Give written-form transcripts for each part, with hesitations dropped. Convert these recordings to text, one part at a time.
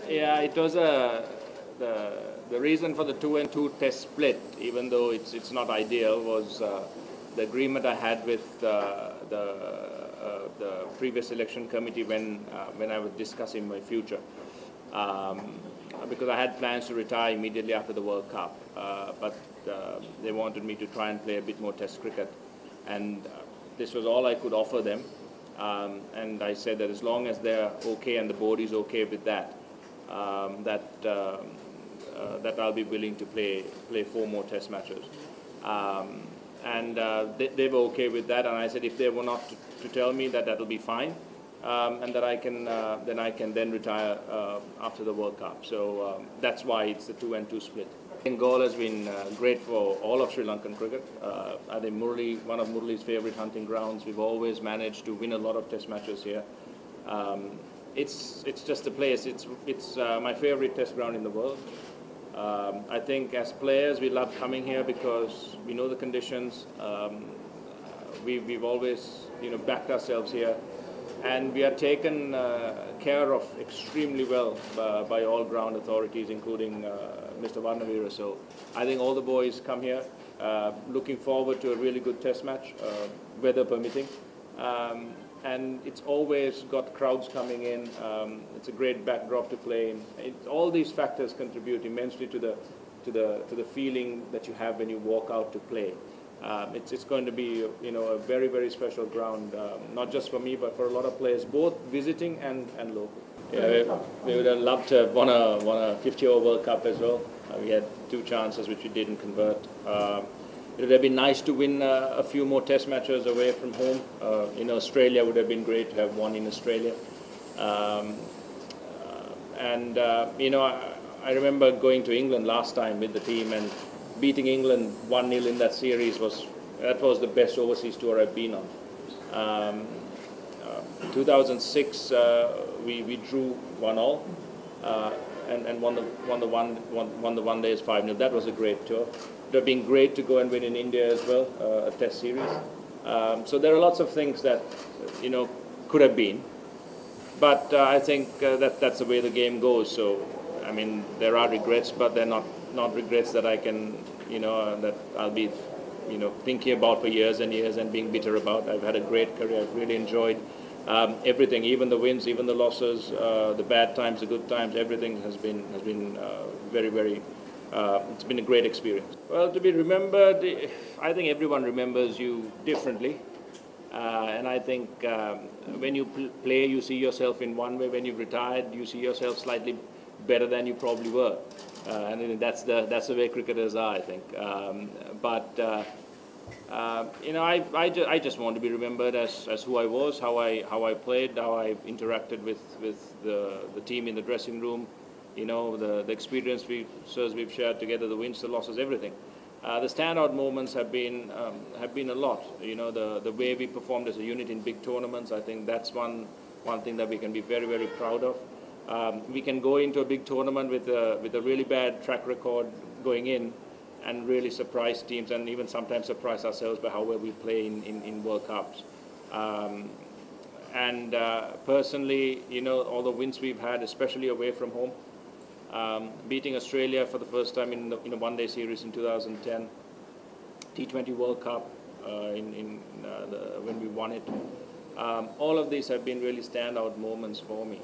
Yeah, it was the reason for the 2-2 test split, even though it's not ideal, was the agreement I had with the previous election committee when I was discussing my future. Because I had plans to retire immediately after the World Cup, but they wanted me to try and play a bit more test cricket, and this was all I could offer them. And I said that as long as they're okay and the board is okay with that, that I'll be willing to play 4 more test matches. They were okay with that, and I said if they were not to tell me that that'll be fine, and that I can then retire after the World Cup. So that's why it's the 2-2 split. Bengal has been great for all of Sri Lankan cricket. I think Murali, one of Murali's favourite hunting grounds. We've always managed to win a lot of test matches here. It's just a place. It's my favourite test ground in the world. I think as players we love coming here because we know the conditions. We've always backed ourselves here, and we are taken care of extremely well by all ground authorities, including Mr. Varnavira. So I think all the boys come here looking forward to a really good test match, weather permitting. And it's always got crowds coming in. It's a great backdrop to play in. All these factors contribute immensely to the feeling that you have when you walk out to play. It's going to be a very, very special ground, not just for me but for a lot of players, both visiting and local. Yeah, we would have loved to have won a 50-over World Cup as well. We had 2 chances which we didn't convert. It would have been nice to win a few more test matches away from home. In Australia would have been great to have won in Australia. I remember going to England last time with the team and beating England 1-0 in that series was the best overseas tour I've been on. 2006 we drew 1-1 and won the one days 5-0. That was a great tour. It would have been great to go and win in India as well, a test series. So there are lots of things that could have been, but I think that's the way the game goes. So I mean, there are regrets, but they're not regrets that I can that I'll be thinking about for years and years and being bitter about. I've had a great career. I've really enjoyed everything, even the wins, even the losses, the bad times, the good times. Everything has been very, very. It's been a great experience. Well, to be remembered, I think everyone remembers you differently. And I think when you play, you see yourself in one way. When you've retired, you see yourself slightly better than you probably were. And that's the way cricketers are, I think. I just want to be remembered as who I was, how I played, how I interacted with the team in the dressing room. The experience we've shared together, the wins, the losses, everything. The standout moments have been a lot. The way we performed as a unit in big tournaments. I think that's one thing that we can be very, very proud of. We can go into a big tournament with a really bad track record going in, and really surprise teams, and even sometimes surprise ourselves by how well we play in World Cups. Personally, all the wins we've had, especially away from home. Beating Australia for the first time in a one-day series in 2010, T20 World Cup when we won it. All of these have been really standout moments for me.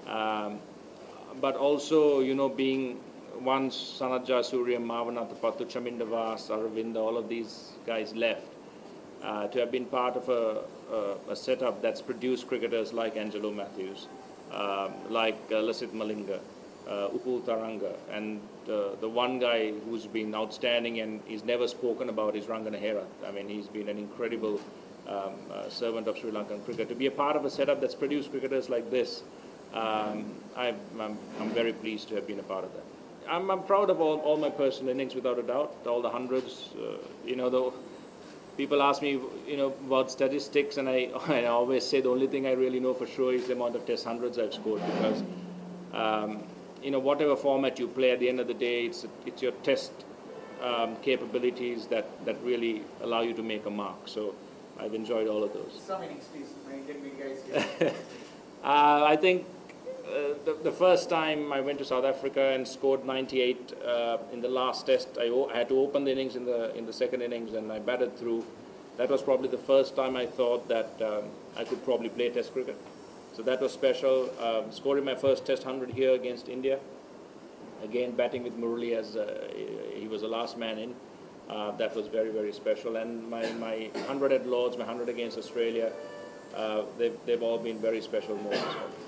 But also, being once Sanat Jayasuriya, Mavanatha Pattu, Chaminda Vas, Aravinda, all of these guys left, to have been part of a setup that's produced cricketers like Angelo Matthews, like Lasith Malinga, Upul Taranga, and the one guy who's been outstanding and is never spoken about is Rangana Herath. I mean, he's been an incredible servant of Sri Lankan cricket. To be a part of a setup that's produced cricketers like this, I'm very pleased to have been a part of that. I'm proud of all my personal innings, without a doubt, all the hundreds. Though people ask me, about statistics, and I always say the only thing I really know for sure is the amount of test hundreds I've scored, because whatever format you play, at the end of the day, it's your test capabilities that really allow you to make a mark. So I've enjoyed all of those. Some innings, please. Can we guys hear? I think the first time I went to South Africa and scored 98 in the last test, I had to open the innings in the second innings, and I batted through. That was probably the first time I thought that I could probably play Test cricket. So that was special. Scoring my first Test 100 here against India. Again, batting with Murali as he was the last man in. That was very, very special. And my 100 at Lords, my 100 against Australia, they've all been very special moments for me.